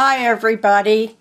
Hi everybody.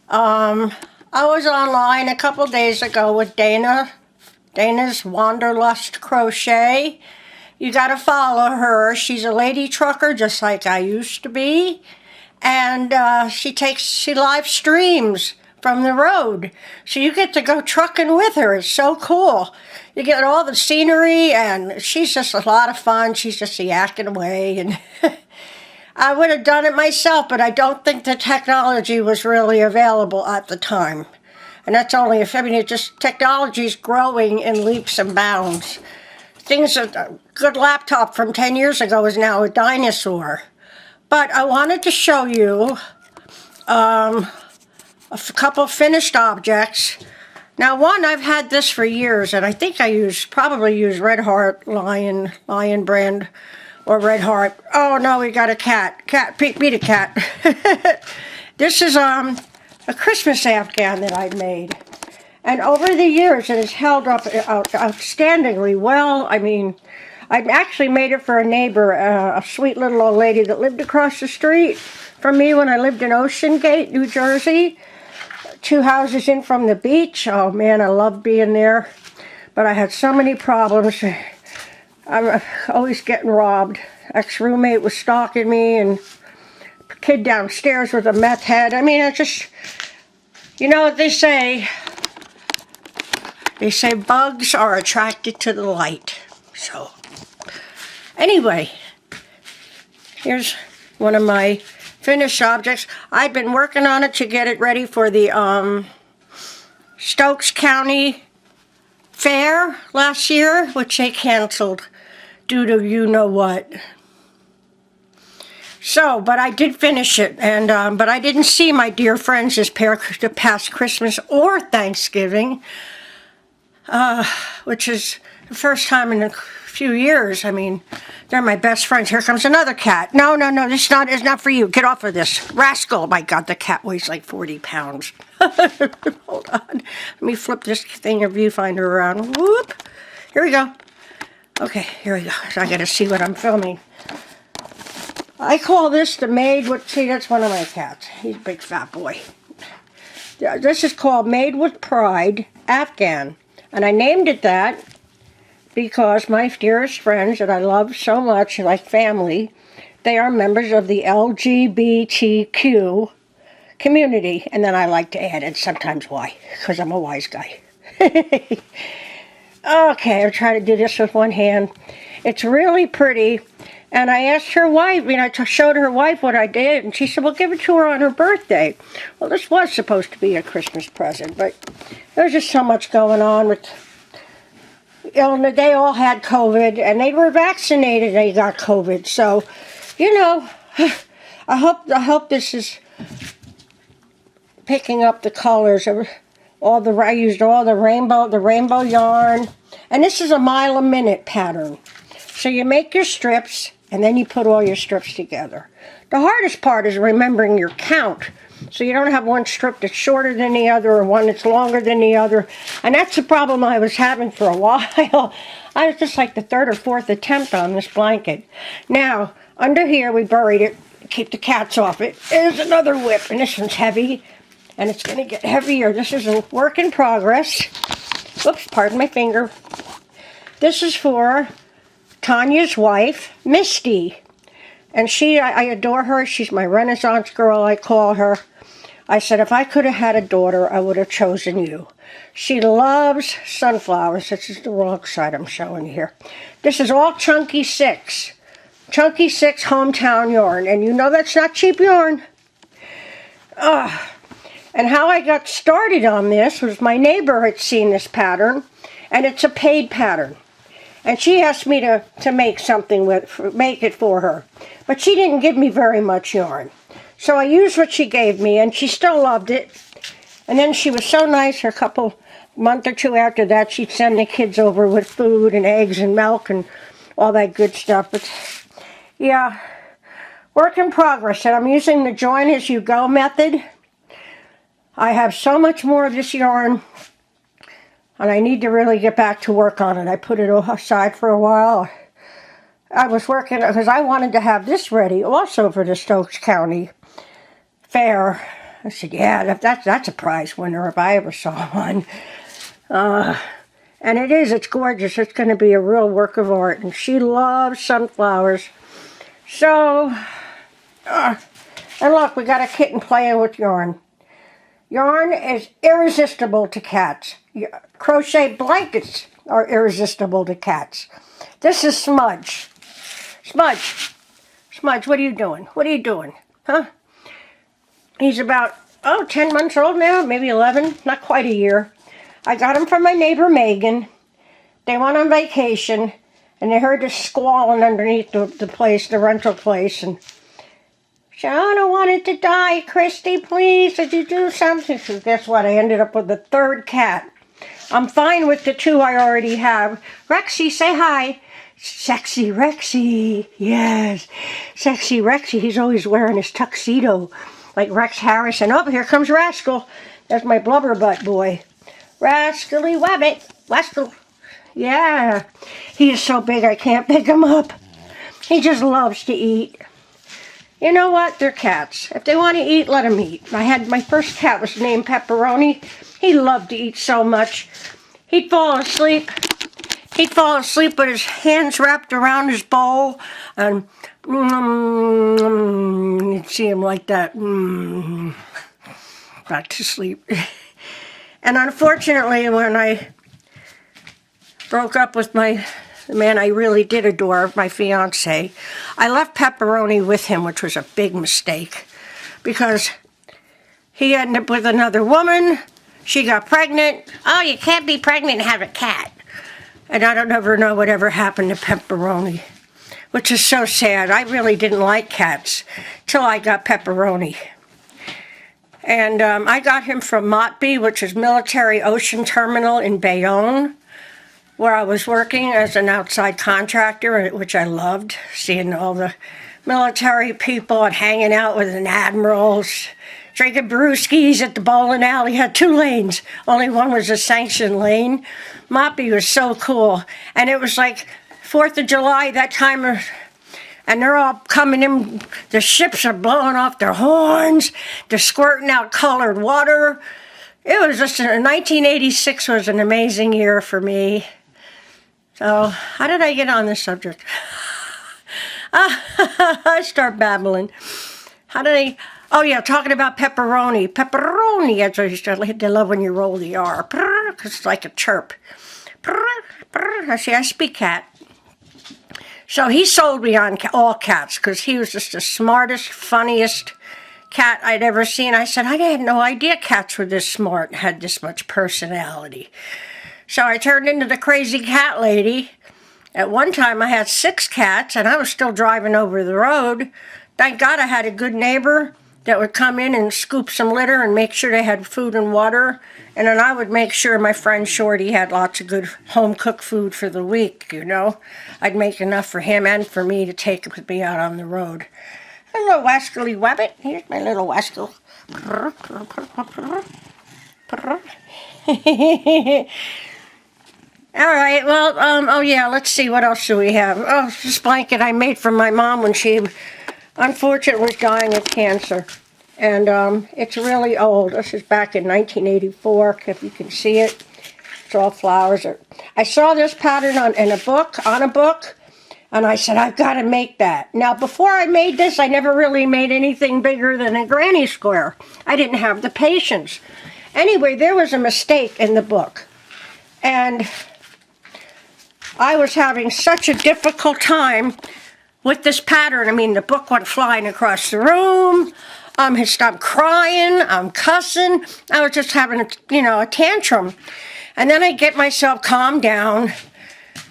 I was online a couple days ago with Dana's Wanderlust Crochet. You gotta follow her. She's a LadyTrucker just like I used to be. And she live streams from the road. So you get to go trucking with her. It's so cool. You get all the scenery and she's just a lot of fun. She's just yakking away and I would have done it myself, but I don't think the technology was really available at the time. And that's only if, technology's growing in leaps and bounds. A good laptop from 10 years ago is now a dinosaur. But I wanted to show you a couple finished objects. Now one, I've had this for years, and I think I probably use Red Heart Lion brand. Or Red Heart. Oh no, we got a cat. Beat a cat. This is a Christmas afghan that I made. And over the years it has held up outstandingly well. I mean, I actually made it for a neighbor, a sweet little old lady that lived across the street from me when I lived in Ocean Gate, New Jersey. 2 houses in from the beach. Oh man, I loved being there. But I had so many problems. I'm always getting robbed. Ex-roommate was stalking me, and kid downstairs with a meth head. I mean, you know what they say? They say bugs are attracted to the light. So, anyway, here's one of my finished objects. I've been working on it to get it ready for the Stokes County Fair last year, which they canceled due to you-know-what. So, but I did finish it, and but I didn't see my dear friends this past Christmas or Thanksgiving, which is the first time in a few years. I mean, they're my best friends. Here comes another cat. No, this is not for you. Get off of this. Rascal. My God, the cat weighs like 40 pounds. Hold on. Let me flip this thing of viewfinder around. Whoop. Here we go. Okay, here we go. So I gotta see what I'm filming. I call this the Made with, see, that's one of my cats. He's a big fat boy. This is called Made with Pride Afghan. And I named it that because my dearest friends that I love so much, like family, they are members of the LGBTQ community. And then I like to add it sometimes Y, because I'm a wise guy. Okay, I'll try to do this with one hand. It's really pretty. And I asked her wife, I showed her wife what I did, and she said, well, give it to her on her birthday. Well, this was supposed to be a Christmas present, but there's just so much going on with, they all had COVID, and they were vaccinated, they got COVID. So, I hope this is picking up the colors of I used all the rainbow yarn. And this is a mile a minute pattern. So you make your strips, and then you put all your strips together. The hardest part is remembering your count. So you don't have one strip that's shorter than the other or one that's longer than the other. And that's the problem I was having for a while. I was just like the 3rd or 4th attempt on this blanket. Now, under here we buried it, keep the cats off it. There's another WIP, and this one's heavy. And it's going to get heavier. This is a work in progress. Oops, pardon my finger. This is for Tanya's wife, Misty. And I adore her. She's my Renaissance girl, I call her. I said, if I could have had a daughter, I would have chosen you. She loves sunflowers. This is the wrong side I'm showing you here. This is all Chunky 6. Chunky 6 hometown yarn. And you know that's not cheap yarn. And how I got started on this was my neighbor had seen this pattern, and it's a paid pattern. And she asked me to make something make it for her. But she didn't give me very much yarn. So I used what she gave me, and she still loved it. And then she was so nice, month or two after that, she'd send the kids over with food and eggs and milk and all that good stuff. But yeah, work in progress. And I'm using the join as you go method. I have so much more of this yarn, and I need to really get back to work on it. I put it aside for a while. I was working because I wanted to have this ready also for the Stokes County fair. I said, yeah, that's a prize winner if I ever saw one. And it's gorgeous. It's going to be a real work of art. And she loves sunflowers. So, and look, we got a kitten playing with yarn. Yarn is irresistible to cats. Crochet blankets are irresistible to cats. This is Smudge. Smudge, what are you doing? What are you doing? Huh? He's about, 10 months old now, maybe 11, not quite a year. I got him from my neighbor Megan. They went on vacation, and they heard the squalling underneath the place, the rental place, and she said, I don't want it to die, Christy, please, did you do something? So guess what, I ended up with a third cat. I'm fine with the two I already have. Rexy, say hi. Sexy Rexy, yes, sexy Rexy. He's always wearing his tuxedo, like Rex Harrison. Oh, here comes Rascal. That's my blubber butt boy. Rascally Wabbit. Rascal. Yeah. He is so big I can't pick him up. He just loves to eat. You know what? They're cats. If they want to eat, let them eat. My first cat was named Pepperoni. He loved to eat so much. He'd fall asleep. He'd fall asleep with his hands wrapped around his bowl, and you'd see him like that, back to sleep. And unfortunately, when I broke up with the man I really did adore, my fiance, I left Pepperoni with him, which was a big mistake, because he ended up with another woman. She got pregnant. Oh, you can't be pregnant and have a cat. And I don't ever know whatever happened to Pepperoni, which is so sad. I really didn't like cats till I got Pepperoni. And I got him from Motby, which is Military Ocean Terminal in Bayonne, where I was working as an outside contractor, which I loved, seeing all the military people and hanging out with the admirals, drinking brewskis at the bowling alley. Had 2 lanes. Only one was a sanctioned lane. Moppy was so cool. And it was like 4th of July, that time, and they're all coming in. The ships are blowing off their horns. They're squirting out colored water. It was just, 1986 was an amazing year for me. So, how did I get on this subject? I start babbling. Oh yeah, talking about Pepperoni. Pepperoni, that's what they love when you roll the R. Because it's like a chirp. I speak cat. So he sold me on all cats because he was just the smartest, funniest cat I'd ever seen. I said, I had no idea cats were this smart and had this much personality. So I turned into the crazy cat lady. At one time I had 6 cats and I was still driving over the road. Thank God I had a good neighbor that would come in and scoop some litter and make sure they had food and water. And then I would make sure my friend Shorty had lots of good home-cooked food for the week, you know. I'd make enough for him and for me to take with me out on the road. Hello, Wascally Wabbit. Here's my little Wascal. All right, well, oh yeah, let's see, what else do we have? Oh, this blanket I made for my mom when she unfortunately was dying of cancer. And it's really old. This is back in 1984, if you can see it. It's all flowers. I saw this pattern on a book, and I said, I've got to make that. Now, before I made this, I never really made anything bigger than a granny square. I didn't have the patience. Anyway, there was a mistake in the book. And I was having such a difficult time with this pattern. I mean, the book went flying across the room. I'm crying. I'm cussing. I was just having a tantrum. And then I get myself calmed down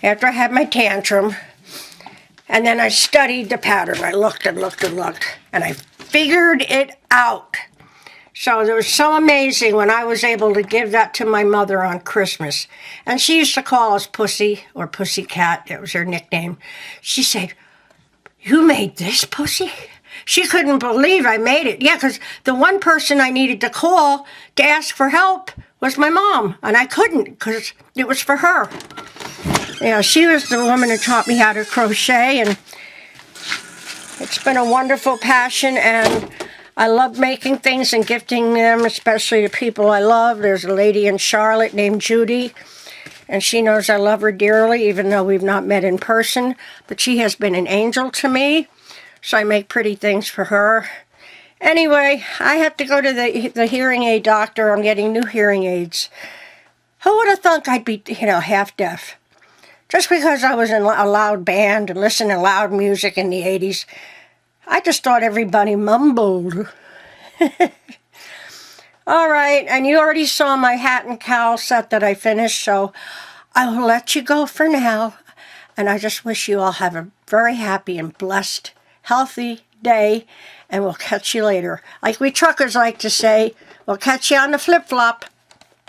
after I had my tantrum. And then I studied the pattern. I looked and looked and looked. And I figured it out. So it was so amazing when I was able to give that to my mother on Christmas. And she used to call us Pussy, or Pussycat. That was her nickname. She said, you made this, Pussy? She couldn't believe I made it. Yeah, because the one person I needed to call to ask for help was my mom. And I couldn't because it was for her. Yeah, she was the woman who taught me how to crochet. And it's been a wonderful passion. And I love making things and gifting them, especially to people I love. There's a lady in Charlotte named Judy, and she knows I love her dearly, even though we've not met in person. But she has been an angel to me, so I make pretty things for her. Anyway, I have to go to the hearing aid doctor. I'm getting new hearing aids. Who would have thunk I'd be, half deaf? Just because I was in a loud band and listened to loud music in the 80s, I just thought everybody mumbled. All right, and you already saw my hat and cowl set that I finished, so I will let you go for now. And I just wish you all have a very happy and blessed, healthy day, and we'll catch you later. Like we truckers like to say, we'll catch you on the flip-flop.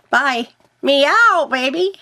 Bye. Meow, baby.